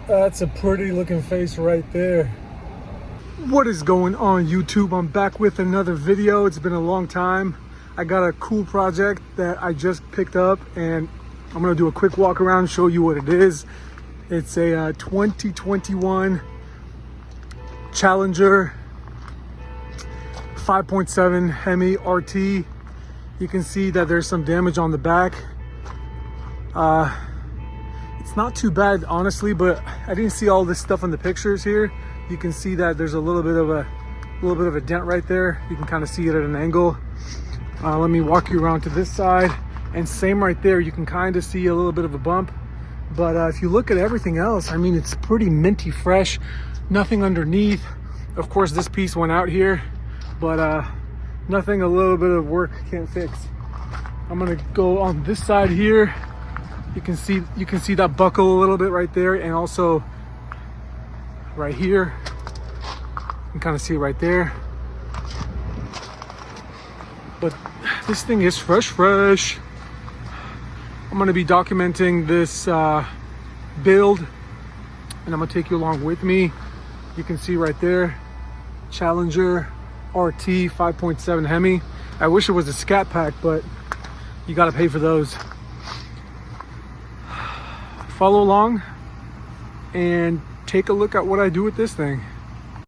That's a pretty looking face right there. What is going on, YouTube? I'm back with another video. It's been a long time. I got a cool project that I just picked up and I'm gonna do a quick walk around, show you what it is. It's a 2021 Challenger 5.7 Hemi RT. You can see that there's some damage on the back. It's not too bad, honestly, but I didn't see all this stuff in the pictures here. You can see that there's a little bit of a dent right there. You can kind of see it at an angle. Let me walk you around to this side, and same right there. You can kind of see a little bit of a bump, but if you look at everything else, I mean, it's pretty minty fresh. Nothing underneath. Of course, this piece went out here, but nothing a little bit of work can't fix. I'm gonna go on this side here. You can see that buckle a little bit right there, and also right here. You can kind of see it right there. But this thing is fresh. I'm gonna be documenting this build, and I'm gonna take you along with me. You can see right there, Challenger RT 5.7 Hemi. I wish it was a scat pack, but you gotta pay for those. Follow along and take a look at what I do with this thing.